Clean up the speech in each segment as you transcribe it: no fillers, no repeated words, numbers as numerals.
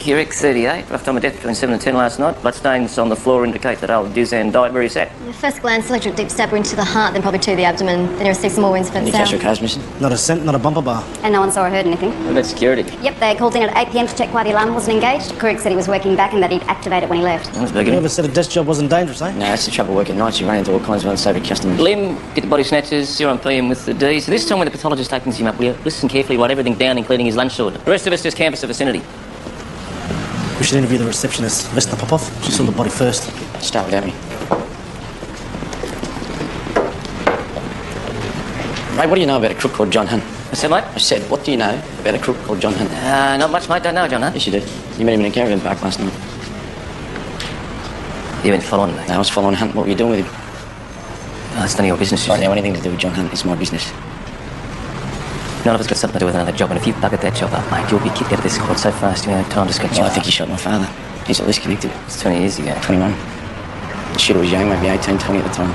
Keurig, 38. Rough time of death between 7 and 10 last night. Bloodstains on the floor indicate that old Dizan died where he sat. At first glance, electric deep stabber into the heart, then probably to the abdomen. Then you received some more wounds further Any cash or cars missing? Not a cent, not a bumper bar. And no one saw or heard anything? What about security? Yep, they called in at 8 p.m. to check why the alarm wasn't engaged. Keurig said he was working back and that he'd activate it when he left. That was You big. never said a desk job wasn't dangerous, eh? No, that's the trouble working nights. You run into all kinds of unsavoury customers. Lim, get the body snatchers, 0 PM with the D. So this time when the pathologist opens him up, we'll listen carefully, write everything down, including his lunch order. The rest of us just canvass the vicinity. We should interview the receptionist, Vesna Popov. She saw the body first. Start without me. Mate, what do you know about a crook called John Hunt? What's that, mate? I said, what do you know about a crook called John Hunt? Not much, mate. Don't know, John, huh? Yes, you do. You met him in a caravan park last night. You went following me. I was following Hunt. What were you doing with him? Oh, it's none of your business. I don't have anything to do with John Hunt. It's my business. None of us got something to do with another job, and if you buggered that job up, mate, you'll be kicked out of this court so fast you won't have time to scratch Oh, your I think he shot my father. He's at least connected. It's 20 years ago. 21. The shooter was young, maybe 18, 20 at the time.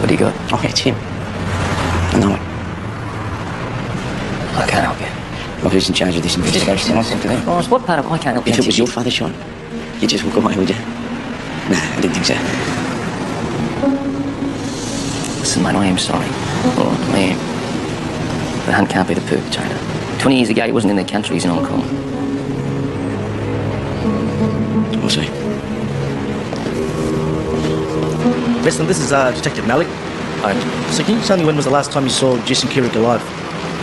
What do you got? Oh, it's him. I know it. I can't help you. Well, who's in charge of this investigation? I'll send to them. Ross, what part of I can't help you? If it was your father shot, you'd just walk away, would you? No, I didn't think so. Listen, mate, I am sorry. Oh, man. But Hunt can't be the perpetrator. 20 years ago, he wasn't in the country, he's in Hong Kong. We'll see. Vesna, this is Detective Malik. So can you tell me when was the last time you saw Jason Keurig alive?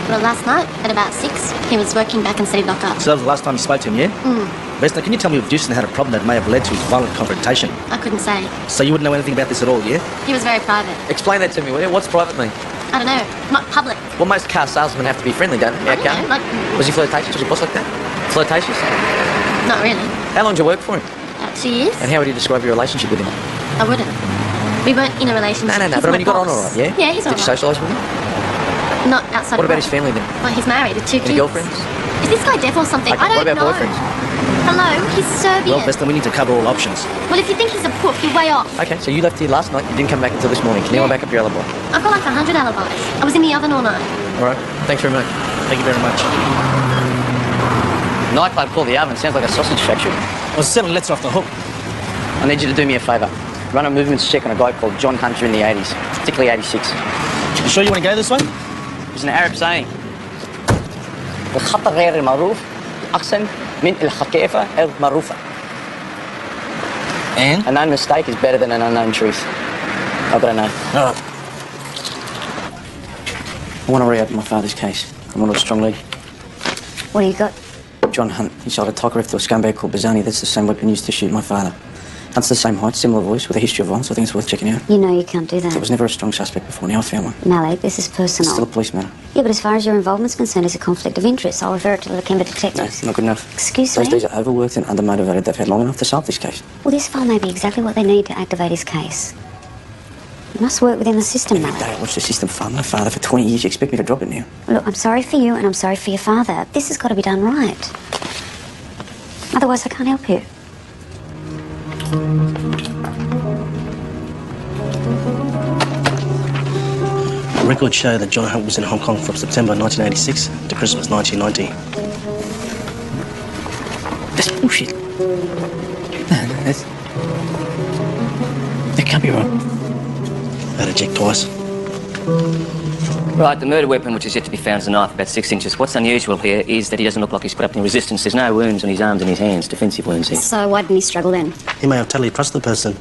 Well, last night at about 6, he was working back and said he'd knock up. So that was the last time you spoke to him, yeah? Vesna, can you tell me if Jason had a problem that may have led to his violent confrontation? I couldn't say. So you wouldn't know anything about this at all, yeah? He was very private. Explain that to me, will you? What's private mean? I don't know, not public. Well, most car salesmen have to be friendly, don't they? I don't know, like, Was he flirtatious? Was your boss like that? Flirtatious? not really. How long did you work for him? 2 years? And how would you describe your relationship with him? I wouldn't. We weren't in a relationship. No, He's but I my mean, you got on boss. all right, yeah? Yeah, he's all Did you right. socialise with him? Not outside What of about his work. family then? Well, he's married with 2 kids. Any girlfriends? Is this guy deaf or something? Okay, I don't what about know. boyfriends? Hello, he's Serbian. Well, Vesna, we need to cover all options. Well, if you think he's a poof, you're way off. Okay, so you left here last night, you didn't come back until this morning. Can anyone Yeah. back up your alibi? I've got like 100 alibis. I was in the oven all night. All right, thanks very much. Thank you very much. Nightclub called the Oven. Sounds like a sausage factory. I was selling letters off the hook. I need you to do me a favour. Run a movements check on a guy called John Hunter in the 80s, particularly 86. You sure you want to go this way? There's an Arab saying, الخطأ غير المعروف أحسن من الحقيقة المعروفة. And? A known mistake is better than an unknown truth. I've got to know. All right. I want to reopen my father's case. I want a strong lead. What do you got? John Hunt. He sold a Tokarev to a scumbag called Bazzani. That's the same weapon used to shoot my father. Hunt's the same height, similar voice, with a history of violence. I think it's worth checking out. You know you can't do There that. was never a strong suspect before. Now I found one. Malik, this is personal. It's still a police matter. Yeah, but as far as your involvement's concerned, it's a conflict of interest. I'll refer it to the Lakemba No, detectives. not good enough. Excuse Those me? dudes are overworked and undermotivated. They've had long enough to solve this case. Well, this file may be exactly what they need to activate his case. You must work within the system, Every Malik. day I watch the system farm my father for 20 years. You expect me to drop it now? Look, I'm sorry for you and I'm sorry for your father. This has got to be done right. Otherwise, I can't help you. Records show that John Hunt was in Hong Kong from September 1986 to Christmas 1990. That's bullshit. No, that can't be right. Had to check twice. Right, the murder weapon, which is yet to be found, is a knife about 6 inches. What's unusual here is that he doesn't look like he's put up any resistance. There's no wounds on his arms and his hands, defensive wounds here. So why didn't he struggle then? He may have totally trusted the person.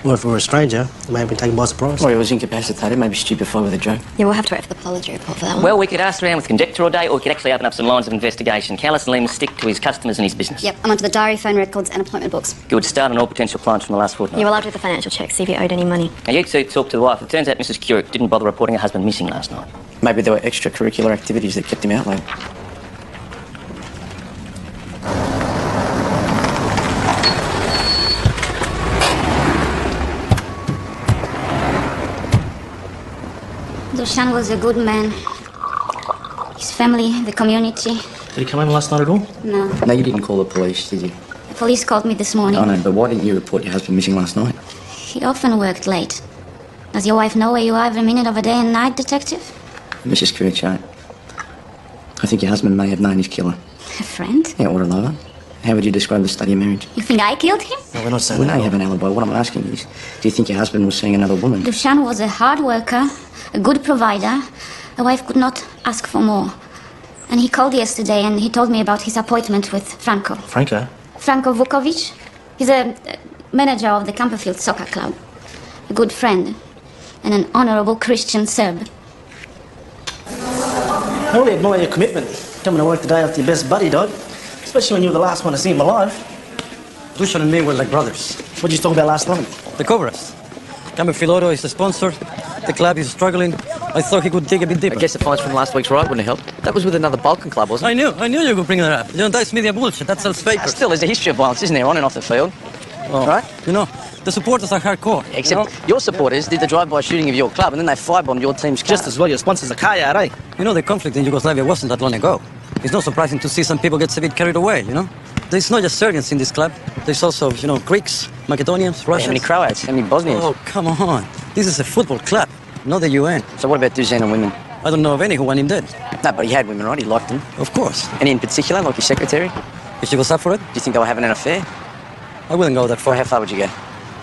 Or if it were a stranger, he may have been taken by surprise. Or he was incapacitated, maybe stupefied with a joke. Yeah, we'll have to wait for the pathology report for that one. Well, we could ask around with conjecture all day, or we could actually open up some lines of investigation. Callous and Lim stick to his customers and his business. Yep, I'm onto the diary, phone records and appointment books. Good start on all potential clients from the last fortnight. Yeah, well, I'll do the financial check, see if you owed any money. Now, you two talk to the wife. It turns out Mrs. Keurig didn't bother reporting her husband missing last night. Maybe there were extracurricular activities that kept him out late. Zoshan was a good man. His family, the community. Did he come home last night at all? No. No, you didn't call the police, did you? The police called me this morning. I know, but why didn't you report your husband missing last night? He often worked late. Does your wife know where you are every minute of a day and night, detective? Mrs. Kirchhoff. I think your husband may have known his killer. A friend? Yeah, or a lover. How would you describe the state of your marriage? You think I killed him? No, we're not saying We that. know you have an alibi. What I'm asking is, do you think your husband was seeing another woman? Luciano was a hard worker, a good provider. A wife could not ask for more. And he called yesterday and he told me about his appointment with Franco. Franco? Franco Vukovic. He's a manager of the Camperfield Soccer Club. A good friend. And an honorable Christian Serb. I really admire your commitment. Coming to work the day after your best buddy died. Especially when you were the last one to see him alive. Dusan and me were like brothers. What did you talk about last night? The Cobras. Camperfield Auto is the sponsor. The club is struggling. I thought he could dig a bit deeper. I guess the fines from last week's ride wouldn't have helped. That was with another Balkan club, wasn't it? I knew you would bring that up. You know, that's media bullshit. That sells papers. Still, there's a history of violence, isn't there, on and off the field? Well, right? You know, the supporters are hardcore. Except your supporters did the drive-by shooting of your club and then they firebombed your team's car. Just as well your sponsor's a car yard, eh? You know, the conflict in Yugoslavia wasn't that long ago. It's not surprising to see some people get a bit carried away, you know? There's not just Serbians in this club. There's also, you know, Greeks, Macedonians, Russians. How many Croats? How many Bosnians? Oh, come on. This is a football club, not the UN. So what about Dusan and women? I don't know of any who want him dead. No, but he had women, right? He liked them. Of course. Any in particular, like your secretary? Do If she was up for it, you think they were having an affair? I wouldn't go that Or far. how far would you go?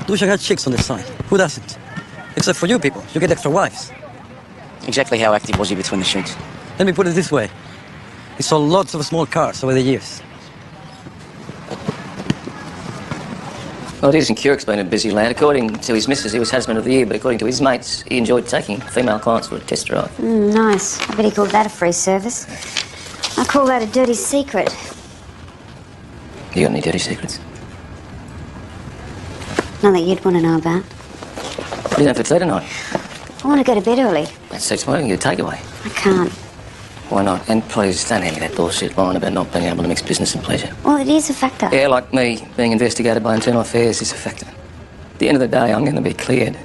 Dushan had chicks on the side. Who doesn't? Except for you people. You get extra wives. Exactly how active was he between the shoots? Let me put it this way. He sold lots of small cars over the years. Well, it isn't Cure explained a busy lad. According to his missus, he was husband of the year, but according to his mates, he enjoyed taking female clients for a test drive. Nice. I bet he called that a free service. I call that a dirty secret. You got any dirty secrets? None that you'd want to know about. You didn't have to play tonight. I want to go to bed early. That's 6 morning, you take away. I can't. Why not? And please, don't hand me that bullshit line about not being able to mix business and pleasure. Well, it is a factor. Yeah, like me, being investigated by Internal Affairs is a factor. At the end of the day, I'm going to be cleared.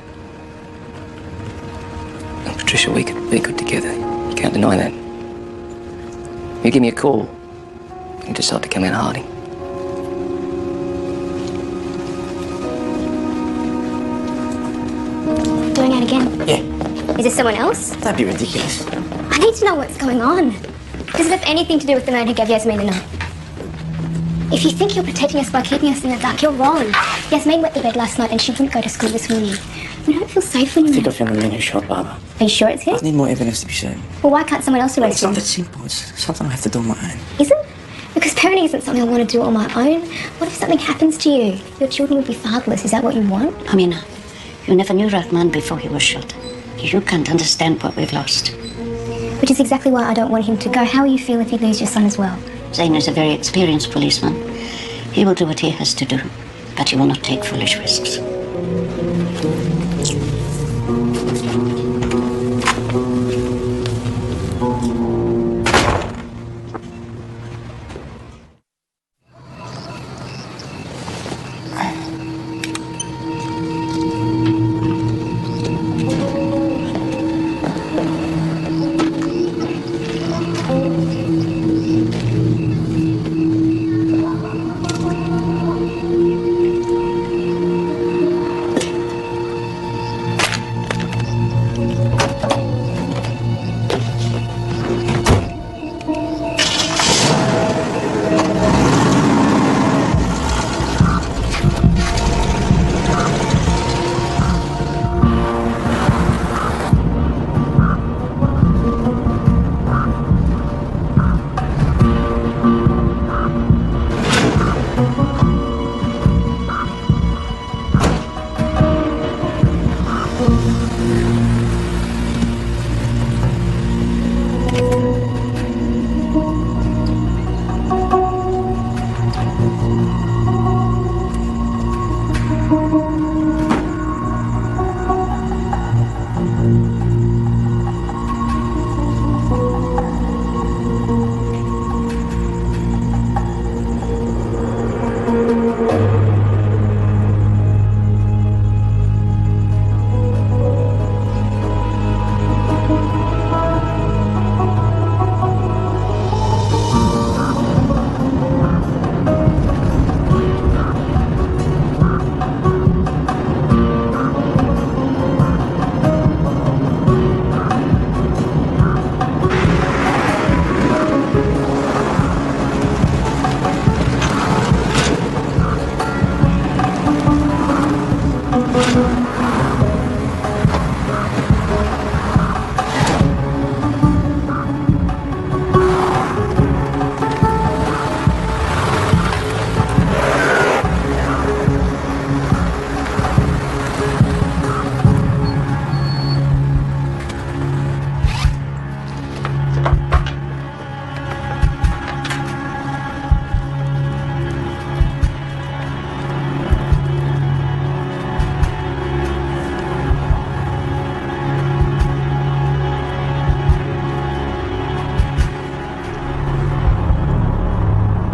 And Patricia, we could be good together. You can't deny that. You give me a call. You decide to come out hiding. Doing it again. Yeah. Is this someone else? That'd be ridiculous. I need to know what's going on. Does it have anything to do with the man who gave Yasmin a note? If you think you're protecting us by keeping us in the dark, you're wrong. Yasmin went to bed last night and she didn't go to school this morning. I don't feel safe when I you're think I there. found the man who shot Barbara. Are you sure it's him? I need more evidence to be certain. Well, why can't someone else arrest It's not him? that simple. It's something I have to do on my own. Is it? Because parenting isn't something I want to do on my own. What if something happens to you? Your children will be fatherless. Is that what you want? Amina, you never knew Rahman before he was shot. You can't understand what we've lost. Which is exactly why I don't want him to go. How will you feel if you lose your son as well? Zain is a very experienced policeman. He will do what he has to do, but he will not take foolish risks.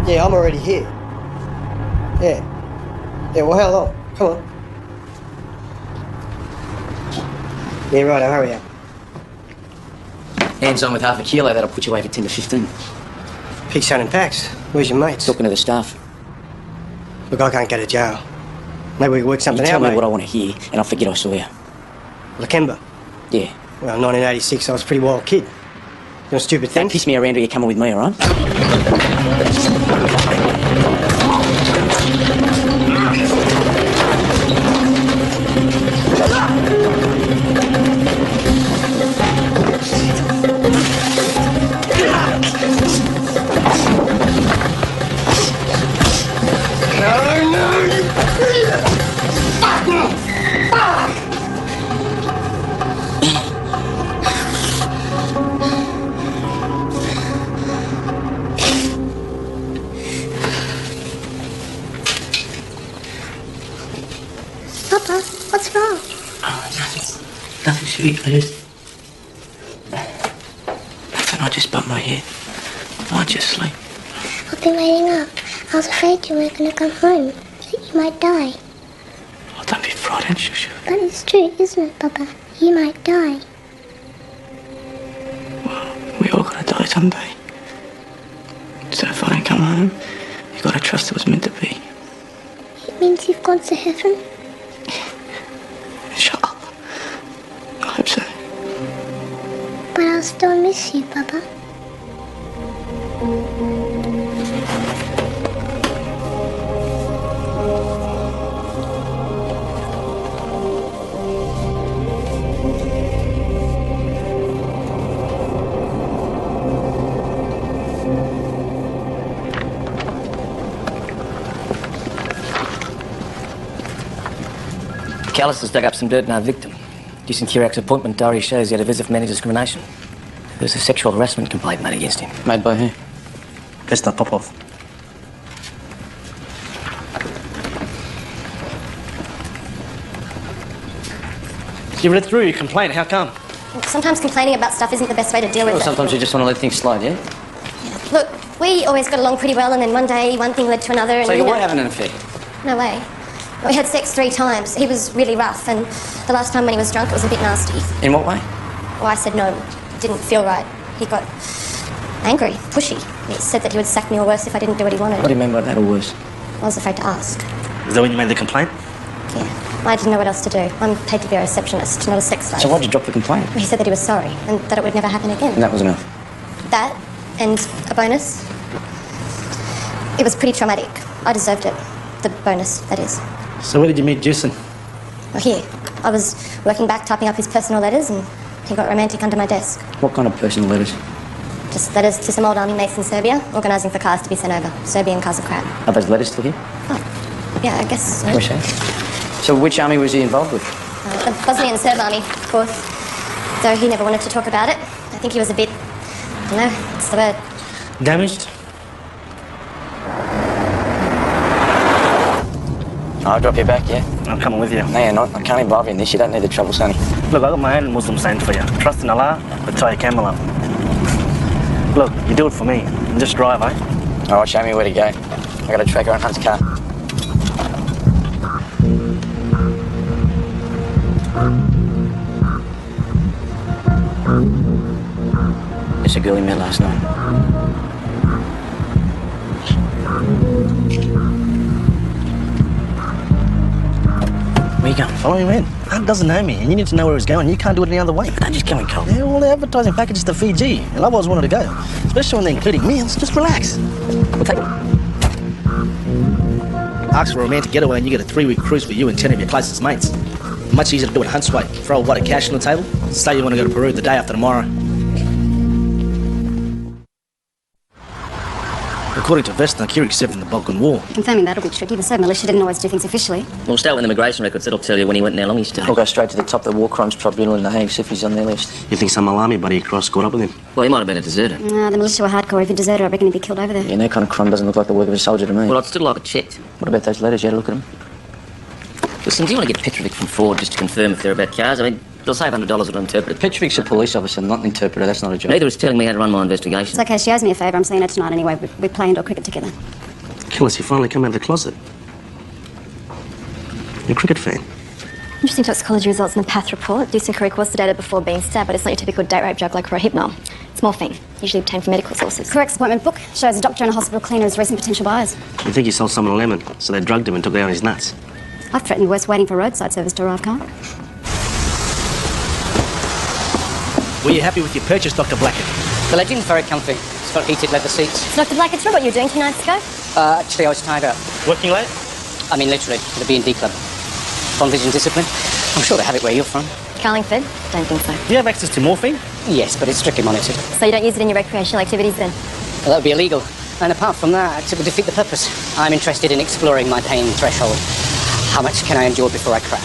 Yeah, I'm already here. Yeah. Yeah, well, how long? Come on. Yeah, right, I'll hurry up. Hands on with half a kilo, that'll put you away for 10 to 15. Pig son and packs. Where's your mates? Talking to the staff. Look, I can't go to jail. Maybe we can work You something tell out, me mate. what I want to hear, and I'll forget I saw you. Lakemba. Yeah. Well, 1986, I was a pretty wild kid. Doing stupid Don't things. piss me around or you're coming with me, all right? Papa, what's wrong? Nothing sweet, I just bumped my head. Why'd you sleep? I've been waiting up. I was afraid you weren't going to come home. That you might die. Oh, don't be frightened, Shushu. But it's true, isn't it, Papa? You might die. We all gotta die someday. So if I don't come home, you gotta trust it was meant to be. It means you've gone to heaven. Inshallah. I hope so. But I'll still miss you, Papa. Callis has dug up some dirt on our victim. Jason Kirak's appointment diary shows he had a visit from any discrimination. There was a sexual harassment complaint made against him. Made by who? Vesta Popov. You read through your complaint, how come? Sometimes complaining about stuff isn't the best way to deal with Well, it. sometimes you just want to let things slide, yeah? Look, we always got along pretty well, and then one day one thing led to another, and So you were having an affair? No way. We had sex 3 times. He was really rough, and the last time when he was drunk, it was a bit nasty. In what way? Well, I said no. It didn't feel right. He got angry, pushy. He said that he would sack me or worse if I didn't do what he wanted. What do you mean by that, or worse? I was afraid to ask. Is that when you made the complaint? Yeah. I didn't know what else to do. I'm paid to be a receptionist, not a sex slave. So why'd you drop the complaint? He said that he was sorry, and that it would never happen again. And that was enough? That, and a bonus. It was pretty traumatic. I deserved it. The bonus, that is. So where did you meet Jason? Well, here. I was working back, typing up his personal letters, and he got romantic under my desk. What kind of personal letters? Just letters to some old army mates in Serbia, organising for cars to be sent over. Serbian cars of crap. Are those letters still here? Yeah, I guess so. Wish So which army was he involved with? The Bosnian Serb army, of course. Though he never wanted to talk about it. I think he was a bit, I don't know, what's the word? Damaged? I'll drop you back, yeah? I'm coming with you. No, you're not. I can't involve you in this. You don't need the trouble, Sonny. Look, I got my own Muslim saying for you. Trust in Allah, but tie your camel up. Look, you do it for me. And just drive, eh? All right, show me where to go. I got a tracker on Hunt's car. It's a girl he met last night. Where you going? Follow him in. Hunt doesn't know me, and you need to know where he's going. You can't do it any other way. Don't just go in cold. Yeah, all the advertising packages to Fiji, and I always wanted to go. Especially when they're including meals. Just relax. We'll take... Ask for a romantic getaway and you get a 3-week cruise for you and 10 of your closest mates. Much easier to do it Hunt's way. Throw a wad of cash on the table, say you want to go to Peru the day after tomorrow. According to Vesna, Kirik served in the Balkan War. Confirming that'll be tricky. The Serb militia didn't always do things officially. We'll start with immigration records. That'll tell you when he went and how long he stayed. We'll go straight to the top of the War Crimes Tribunal in The Hague, see if he's on their list. You think some Malami buddy across caught up with him? Well, he might have been a deserter. The militia were hardcore. If he deserted, I reckon he'd be killed over there. Yeah, that kind of crime doesn't look like the work of a soldier to me. Well, I'd still like it checked. What about those letters? You had a look at them? Listen, do you want to get Petrovic from Ford just to confirm if they're about cars? I mean, They'll save $100 with an interpreter. Petrovic's a police officer, not an interpreter. That's not a job. Neither is telling me how to run my investigation. It's okay, she owes me a favour. I'm seeing her tonight anyway. We play indoor cricket together. Killis, you finally come out of the closet. You're a cricket fan. Interesting toxicology results in the path report. Deucin was sedated before being stabbed, but it's not your typical date rape drug like Rohypnol. It's morphine, usually obtained from medical sources. Correct appointment book shows a doctor and a hospital cleaner as recent potential buyers. You think he sold someone a lemon, so they drugged him and took out his nuts. I've threatened worse waiting for roadside service to arrive, Carl. Were you happy with your purchase, Dr. Blackett? The legend's very comfy. It's got heated leather seats. Dr. Blackett's what you were doing 2 nights ago? Actually, I was tied up. Working late? I mean, literally, at the B&D club. On vision discipline. I'm sure they have it where you're from. Carlingford? Don't think so. Do you have access to morphine? Yes, but it's strictly monitored. So you don't use it in your recreational activities then? Well, that would be illegal. And apart from that, it would defeat the purpose. I'm interested in exploring my pain threshold. How much can I endure before I crack?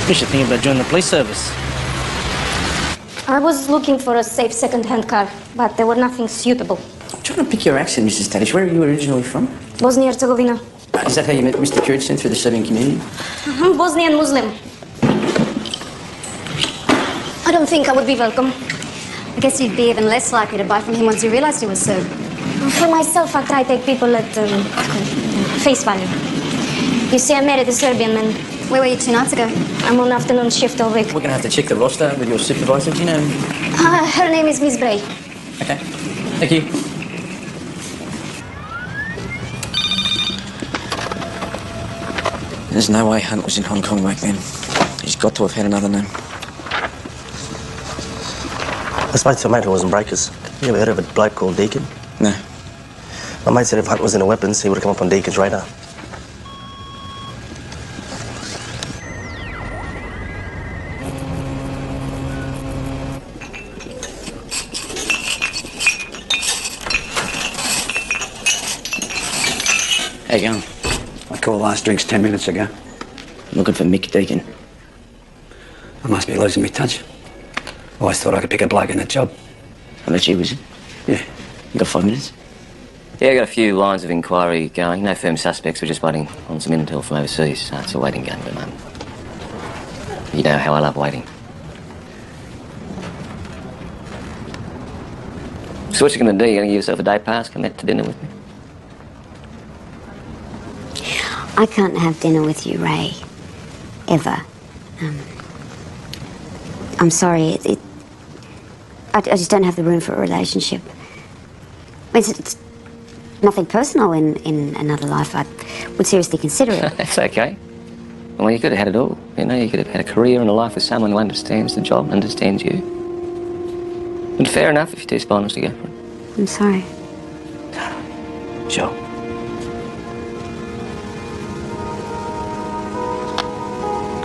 You should think about joining the police service. I was looking for a safe second-hand car, but there were nothing suitable. I'm trying to pick your accent, Mrs. Tadic. Where are you originally from? Bosnia-Herzegovina. Is that how you met Mr. Kurdistan, through the Serbian community? Bosnian Muslim. I don't think I would be welcome. I guess you'd be even less likely to buy from him once you realised he was Serb. For myself, I try to take people at face value. You see, I married a Serbian man. Where were you 2 nights ago? I'm on afternoon shift all week. We're going to have to check the roster with your supervisor. Do you know? Her name is Miss Bray. Okay. Thank you. There's no way Hunt was in Hong Kong back then. He's got to have had another name. I spoke to a mate who was in Breakers. You ever heard of a bloke called Deacon? No. My mate said if Hunt was into weapons, he would have come up on Deacon's radar. How you going? I called last drinks 10 minutes ago. Looking for Mick Deacon. I must be losing my touch. Always thought I could pick a bloke in that job. How much was it? Yeah. You got 5 minutes? Yeah, I got a few lines of inquiry going. No firm suspects. We're just waiting on some intel from overseas. So it's a waiting game at the moment. You know how I love waiting. So what you going to do? You going to give yourself a day pass? Come out to dinner with me? I can't have dinner with you, Ray. Ever. I'm sorry. I just don't have the room for a relationship. I mean, it's nothing personal in another life. I would seriously consider it. That's okay. Well, you could have had it all. You know, you could have had a career and a life with someone who understands the job, understands you. And fair enough if you're too spontaneous to go for it. I'm sorry. Sure.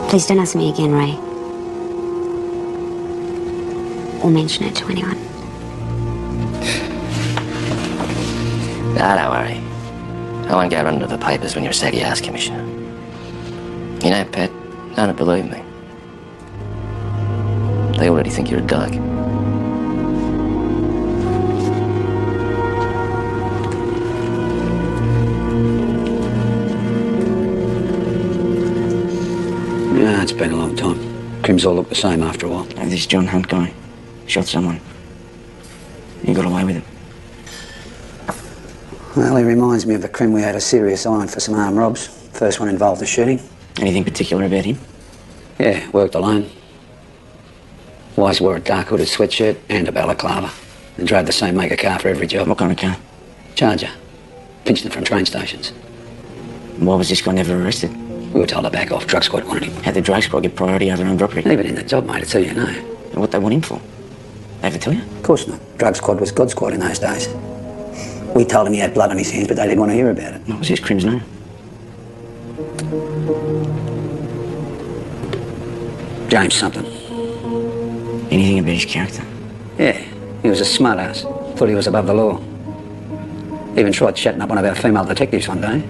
Please don't ask me again, Ray. Or mention it to anyone. Nah, don't worry. I won't go under the papers when you're a saggy ass commissioner. You know, Pat, don't believe me. They already think you're a dog. Yeah, it's been a long time. Crims all look the same after a while. Oh, this John Hunt guy shot someone. He got away with it. Well, he reminds me of a crim we had a serious eye on for some armed robs. First one involved a shooting. Anything particular about him? Yeah, worked alone. Always wore a dark hooded sweatshirt and a balaclava. And drove the same make of car for every job. What kind of car? Charger. Pinched them from train stations. Why was this guy never arrested? We were told to back off. Drug squad wanted him. Had the drug squad get priority over armed robbery? Even in the job, mate, it's who you know. And what they want him for? They ever tell you? Of course not. Drug squad was God squad in those days. We told him he had blood on his hands, but they didn't want to hear about it. What was his crim's name? James something. Anything about his character? Yeah, he was a smart ass. Thought he was above the law. Even tried chatting up one of our female detectives one day.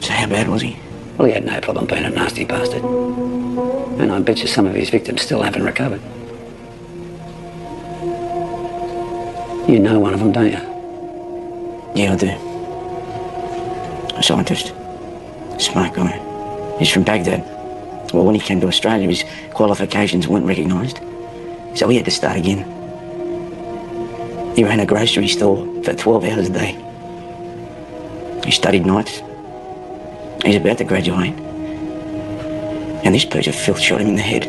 So how bad was he? Well, he had no problem being a nasty bastard. And I bet you some of his victims still haven't recovered. You know one of them, don't you? Yeah, I do. A scientist. Smart guy. He's from Baghdad. Well, when he came to Australia, his qualifications weren't recognised, so he had to start again. He ran a grocery store for 12 hours a day. He studied nights. He's about to graduate. And this piece of filth shot him in the head.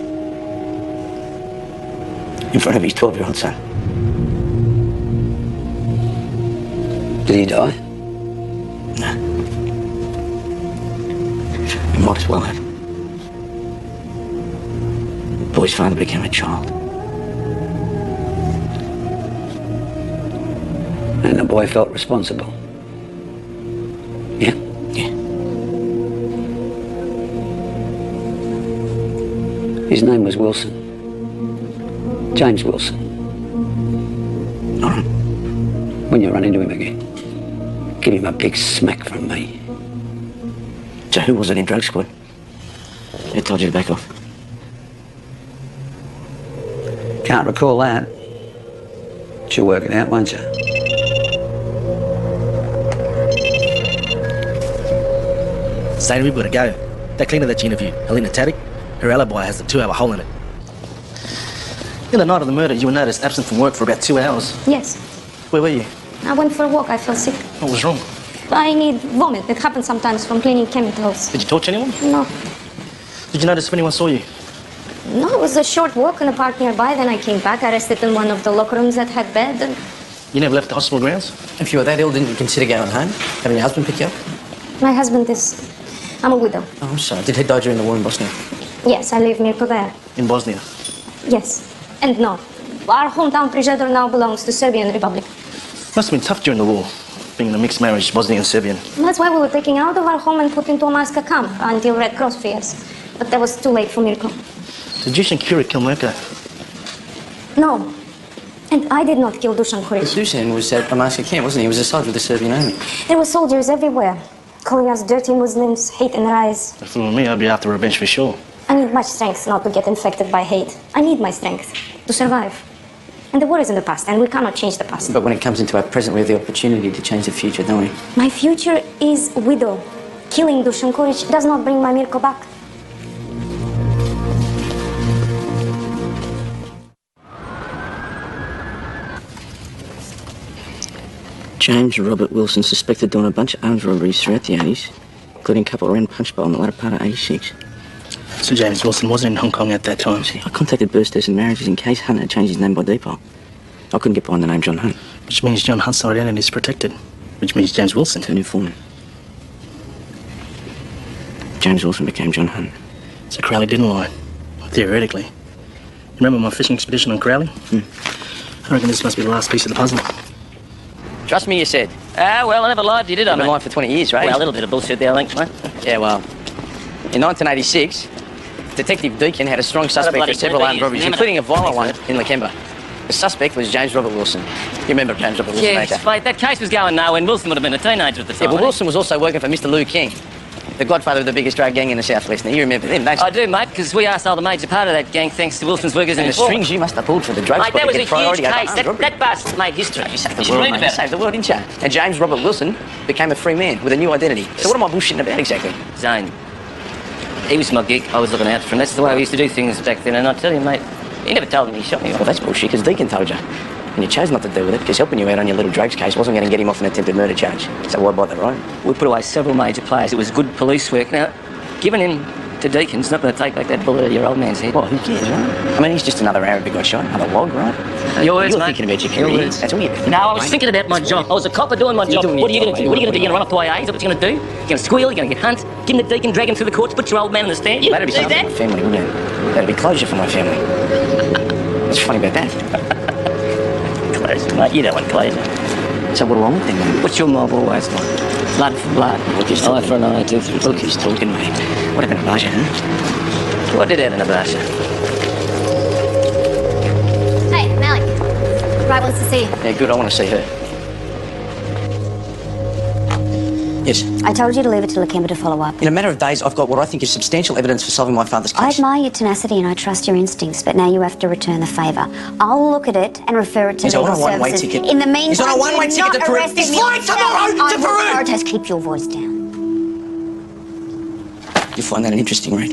In front of his 12-year-old son. Did he die? No. He might as well have. The boy's father became a child. And the boy felt responsible? Yeah? Yeah. His name was Wilson. James Wilson. When you run into him again, give him a big smack from me. So who was it in drug squad? Who told you to back off? Can't recall that. You'll work it out, won't you? Sadie, we've got to go. That cleaner that you interviewed, Helena Taddick, her alibi has the 2-hour hole in it. In the night of the murder, you were noticed absent from work for about 2 hours. Yes. Where were you? I went for a walk. I felt sick. What was wrong? I need vomit. It happens sometimes from cleaning chemicals. Did you talk to anyone? No. Did you notice if anyone saw you? No, it was a short walk in a park nearby. Then I came back. I rested in one of the locker rooms that had bed. And You never left the hospital grounds? If you were that ill, didn't you consider going home? Having your husband pick you up? my husband is... I'm a widow. Oh, I'm sorry. Did he die during the war in Bosnia? Yes, I leave Mirko there. In Bosnia? Yes. And no. Our hometown Prijedor now belongs to Serbian Republic. Must have been tough during the war, being in a mixed marriage, Bosnian and Serbian. That's why we were taken out of our home and put into a Marska camp until Red Cross free us. But that was too late for Mirko. Did Dusan Kuric kill Mirko? No. And I did not kill Dusan Kuric. Dusan was at Amarska camp, wasn't he? He was a soldier of the Serbian army. There were soldiers everywhere, calling us dirty Muslims, hate in their eyes. If it were me, I'd be after revenge for sure. I need much strength not to get infected by hate. I need my strength to survive. And the war is in the past, and we cannot change the past. But when it comes into our present, we have the opportunity to change the future, don't we? My future is widow. Killing Dusan Kuric does not bring my Mirko back. James Robert Wilson suspected doing a bunch of arms robberies throughout the 80s, including a couple around Punch Bowl in the latter part of 86. So James Wilson wasn't in Hong Kong at that time? See, I contacted Birthdays and Marriages in case Hunt had changed his name by default. I couldn't get behind the name John Hunt. Which means John Hunt's identity is protected. Which means James Wilson. Turned foreman. James Wilson became John Hunt. So Crowley didn't lie. Theoretically. Remember my fishing expedition on Crowley? I reckon this must be the last piece of the puzzle. Trust me, you said. Well, I never lied to you, did I? I've been lying for 20 years, right? Well, a little bit of bullshit there, I think, mate. Yeah, well, in 1986, Detective Deakin had a strong suspect for several armed robberies, including a violent one in Lakemba. The suspect was James Robert Wilson. You remember James Robert Wilson, don't you? Yes, mate, that case was going nowhere, and Wilson would have been a teenager at the time. Yeah, but Wilson was also working for Mr. Lou King, the godfather of the biggest drug gang in the southwest. Now, you remember them, don't you? I do, mate, because we arsehole the major part of that gang thanks to Wilson's workers in And the the strings you must have pulled for the drug Mate, squad that was to a get priority huge over case. armed robbery. That bust made history. You saved You the should world, read mate. about You saved the world, didn't you? And James Robert Wilson became a free man with a new identity. So what am I bullshitting about exactly? Zane. He was my geek. I was looking out for him. That's the way we used to do things back then. And I tell you, mate, he never told me he shot me. Well, that's bullshit, because Deakin told you. And you chose not to do with it, because helping you out on your little drugs case wasn't going to get him off an attempted murder charge. So why bother, right? We put away several major players. It was good police work. Now, giving him to Deakin's not going to take back that bullet out of your old man's head. Well, who cares, right? I mean, he's just another Arab who got shot, another log, right? Your words, You're mate. thinking about your Your career. words. That's all you're thinking No, I about, was mate. thinking about my job. I was a copper doing my job. doing What are you your going to do? job, What are you going to do? mate. You're going to run up to IA? Is that what you're going to do? You're going to squeal? You're going to get hunt? Give him the Deacon, drag him through the courts, put your old man on the stand? You That'd be do something that? for my family, wouldn't it? That'd be closure for my family. What's funny about that? Closure, mate. You don't want closure. So what do I want then, mate? What's your mob always want? Blood for blood. Look, he's Eye talking. for an eye, tooth for a Look, tooth. he's talking, mate. What happened to Baja, huh? What did happen to Barsha? Hey, Malik. Right wants to see you. Yeah, good, I want to see her. Yes. I told you to leave it to Lakemba to follow up. In a matter of days, I've got what I think is substantial evidence for solving my father's I case. admire your tenacity and I trust your instincts, but now you have to return the favour. I'll look at it and refer it to He's on legal a one-way services. ticket. In the meantime, He's on a one-way do ticket not to Peru. arrest He's him flying yourself. tomorrow to I will Peru. protest. Keep your voice down. You find that an interesting read?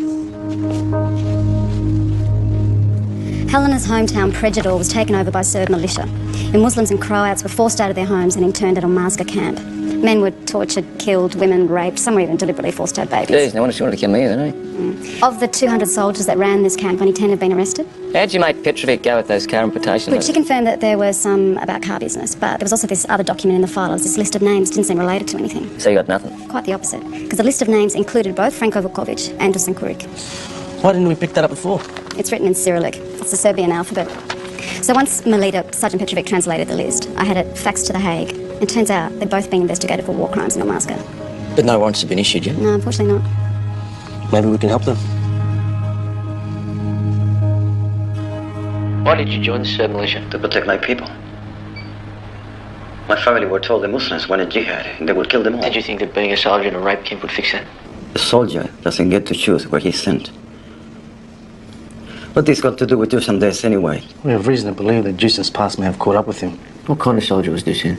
Helena's hometown, Prejador, was taken over by Serb militia. The Muslims and Croats were forced out of their homes and interned at a Marska camp. Men were tortured, killed, women raped, some were even deliberately forced to have babies. Jeez, no wonder she wanted to kill me, didn't Of the 200 soldiers that ran this camp, only 10 have been arrested. How'd you make Petrovic go with those car importations? But she confirmed that there were some about car business, but there was also this other document in the file. It was this list of names, didn't seem related to anything. So you got nothing? Quite the opposite, because the list of names included both Franko Vukovic and Dusan Kuric. Why didn't we pick that up before? It's written in Cyrillic. It's the Serbian alphabet. So once Melita, Sergeant Petrovic, translated the list, I had it faxed to The Hague. It turns out they're both being investigated for war crimes in Omarska. But no warrants have been issued yet. No, unfortunately not. Maybe we can help them. Why did you join the Serb militia? To protect my people. My family were told the Muslims wanted jihad and they would kill them all. Did you think that being a soldier in a rape camp would fix that? The soldier doesn't get to choose where he's sent. What this got to do with Dusan Des anyway? We have reason to believe that Dusan's past may have caught up with him. What kind of soldier was Dusan?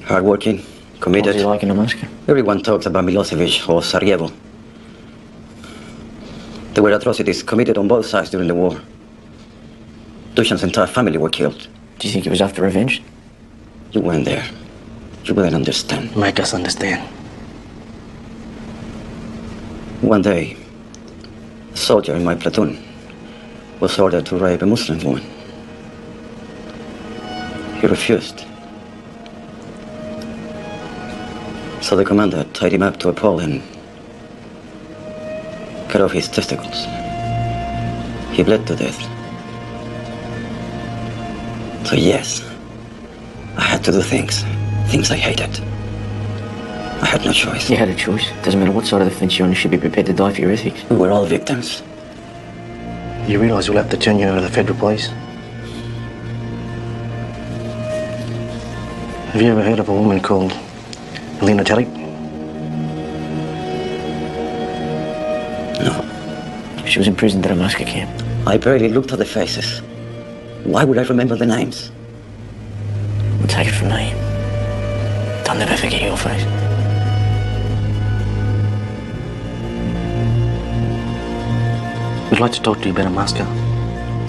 Hardworking, committed. What was he like in Omarska? Everyone talks about Milosevic or Sarajevo. There were atrocities committed on both sides during the war. Dusan's entire family were killed. Do you think it was after revenge? You weren't there. You wouldn't understand. Make us understand. One day, a soldier in my platoon was ordered to rape a Muslim woman. He refused. So the commander tied him up to a pole and cut off his testicles. He bled to death. So yes, I had to do things I hated. I had no choice. You had a choice. Doesn't matter what side of the fence you're on, you should be prepared to die for your ethics. We were all victims. You realise we'll have to turn you over to the Federal Police? Have you ever heard of a woman called Helena Tadic? No. She was imprisoned at a Omarska camp. I barely looked at the faces. Why would I remember the names? Well, take it from me. I'll never forget your face. We'd like to talk to you about Omarska.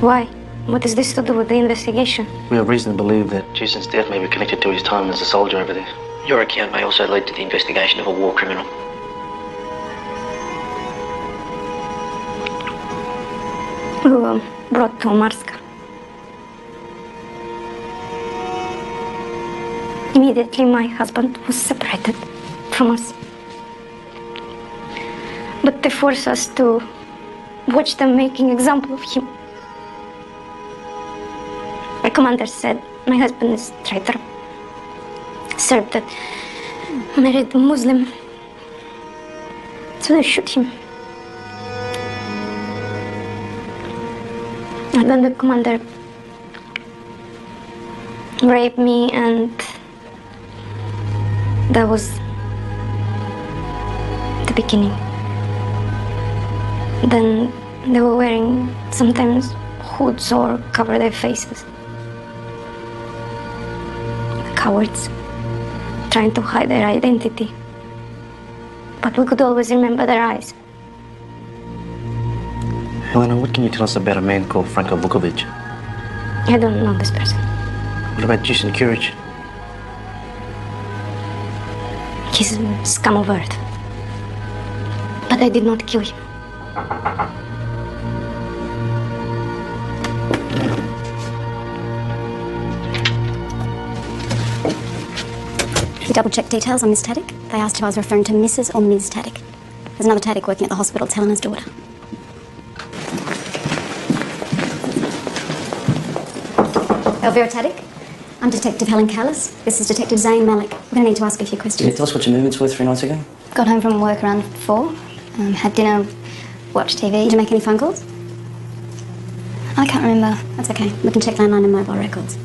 Why? What is this to do with the investigation? We have reason to believe that Dusan's death may be connected to his time as a soldier over there. Your account may also lead to the investigation of a war criminal. We were brought to Omarska. Immediately, my husband was separated from us. But they forced us to watch them making example of him. My commander said my husband is a traitor. Serb that married a Muslim. So they shoot him. And then the commander raped me, and that was the beginning. Then they were wearing sometimes hoods or cover their faces. Cowards, trying to hide their identity. But we could always remember their eyes. Helena, what can you tell us about a man called Franko Vukovic? I don't know this person. What about Dusan Kuric? He's a scum of earth. But I did not kill him. We double-checked details on Miss Tadic. They asked if I was referring to Mrs. or Ms. Tadic. There's another Tadic working at the hospital. It's Helena's daughter. Elvira Tadic. I'm Detective Helen Callis. This is Detective Zane Malik. We're going to need to ask a few questions. Can you tell us what your movements were 3 nights ago? Got home from work around 4. Had dinner, watched TV. Did you make any phone calls? I can't remember. That's okay. We can check landline and mobile records.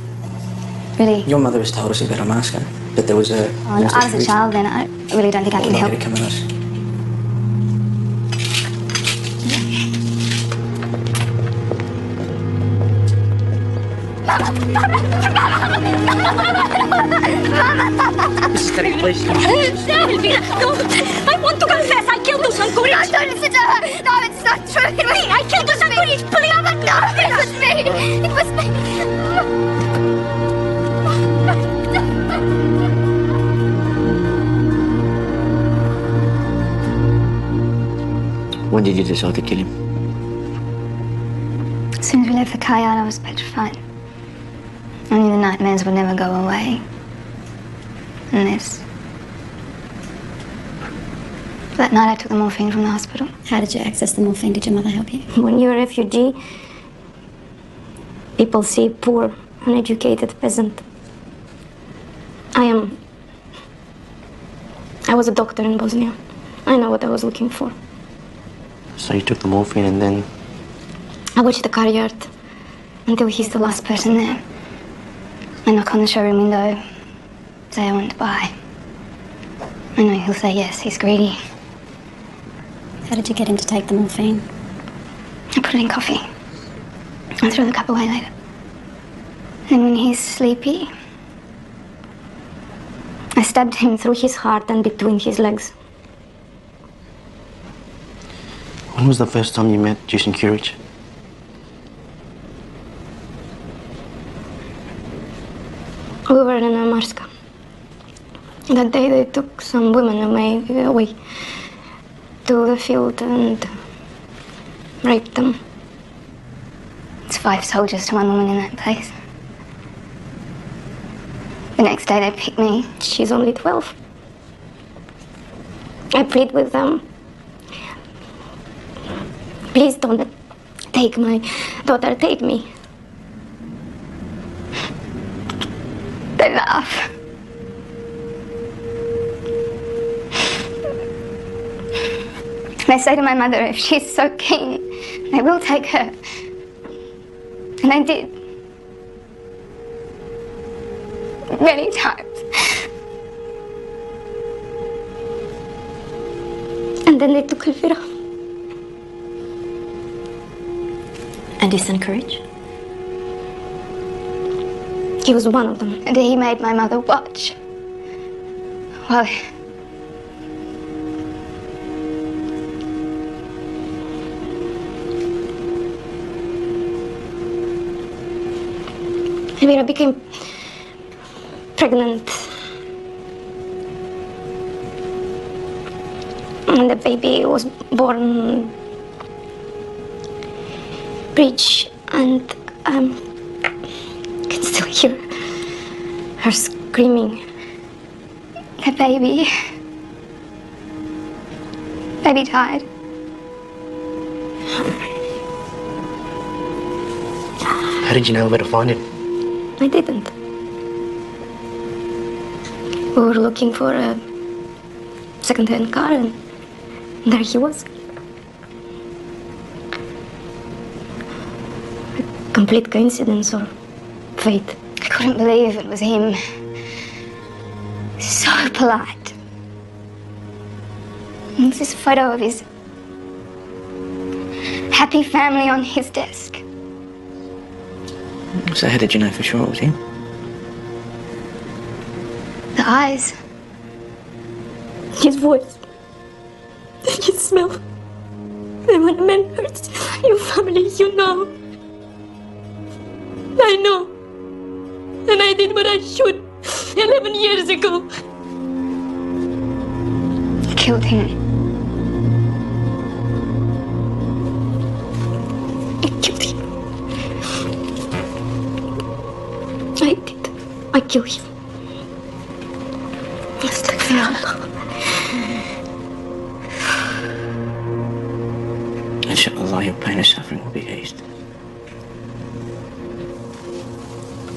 Really? Your mother has told us about Omarska, but there was a... Oh, no, I was a child then. I really don't think I can help. Come at us. Teddy, please. No, Elvira, no. I want to confess. I killed Dusan Kuric. No, don't listen to her. No, it's not true. It was me. I killed Dusan Kuric. Please. No, it was me. It was me. When did you decide to kill him? As soon as we left the courtyard, I was petrified. I knew the nightmares would never go away. Unless... That night I took the morphine from the hospital. How did you access the morphine? Did your mother help you? When you're a refugee, people see poor, uneducated peasant. I was a doctor in Bosnia. I know what I was looking for. So you took the morphine and then... I watched the car yard until he's the last person there. I knock on the showroom window, say I want to buy. I know he'll say yes, he's greedy. How did you get him to take the morphine? I put it in coffee. I throw the cup away later. And when he's sleepy, I stabbed him through his heart and between his legs. When was the first time you met Dusan Kuric? We were in Marska. That day they took some women away to the field and raped them. It's 5 soldiers to 1 woman in that place. The next day they picked me. She's only 12. I plead with them. Please don't take my daughter, take me. They laugh. They say to my mother, if she's so keen, they will take her. And they did. Many times. And then they took Elvira. And Dusan Kuric? He was one of them. And he made my mother watch. Well, Elvira became pregnant. And the baby was born breech, and I can still hear her screaming. The baby died. How did you know where to find him? I didn't. We were looking for a second-hand car, and there he was. A complete coincidence or fate. I couldn't believe it was him. So polite. And this photo of his happy family on his desk. So how did you know for sure it was him? The eyes. His voice. His smell. And when a man hurts your family, you know. I know. And I did what I should 11 years ago. I killed him. I killed him. I did. I killed him. Inshallah, your pain and suffering will be eased.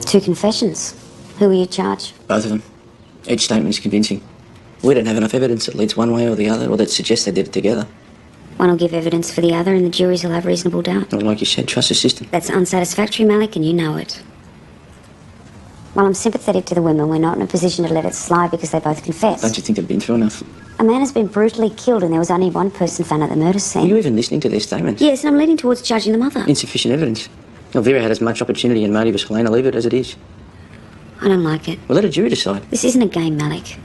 2 confessions. Who will you charge? Both of them. Each statement is convincing. We don't have enough evidence that leads one way or the other, or that suggests they did it together. One will give evidence for the other, and the juries will have reasonable doubt. Well, like you said, trust the system. That's unsatisfactory, Malik, and you know it. While I'm sympathetic to the women, we're not in a position to let it slide because they both confess. Don't you think they've been through enough? A man has been brutally killed, and there was only one person found at the murder scene. Are you even listening to their statements? Yes, and I'm leaning towards judging the mother. Insufficient evidence. Elvira had as much opportunity and motive as Helena. Leave it as it is. I don't like it. Well, let a jury decide. This isn't a game, Malik.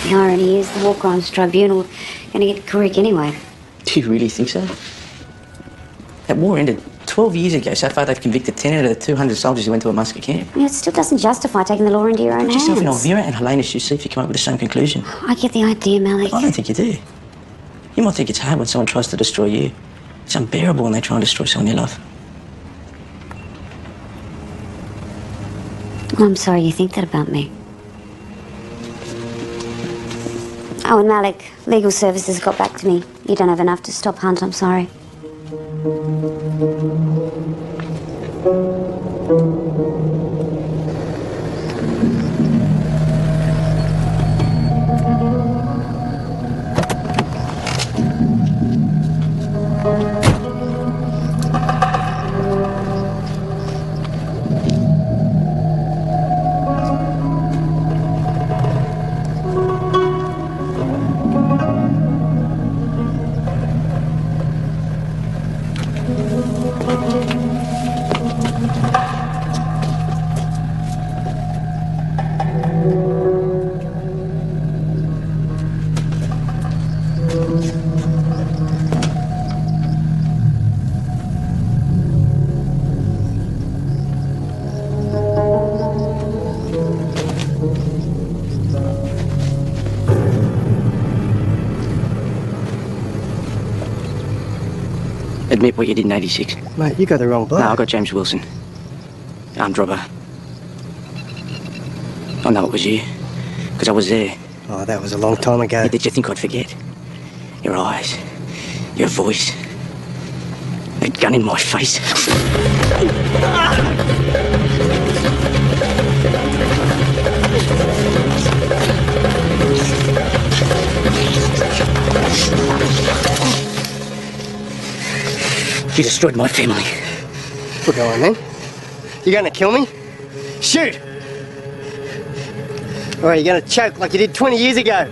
The irony is the War Crimes Tribunal going to get Courik anyway. Do you really think so? That war ended 12 years ago. So far, they've convicted 10 out of the 200 soldiers who went to a Muscat camp. You know, it still doesn't justify taking the law into your own Put yourself in hands. Elvira and Helena shoes, see if you come up with the same conclusion. I get the idea, Malik. I don't think you do. You might think it's hard when someone tries to destroy you. It's unbearable when they try and destroy someone you love. Well, I'm sorry you think that about me. Oh, and Malik, legal services got back to me. You don't have enough to stop Hunt, I'm sorry. Admit what you did in 86. Mate, you got the wrong bloke. No, I got James Wilson. Armed robber. I know it was you, because I was there. Oh, that was a long time ago. Did you think I'd forget? Your eyes, your voice, that gun in my face. You destroyed my family. Well, go on then. You gonna kill me? Shoot! Or are you gonna choke like you did 20 years ago?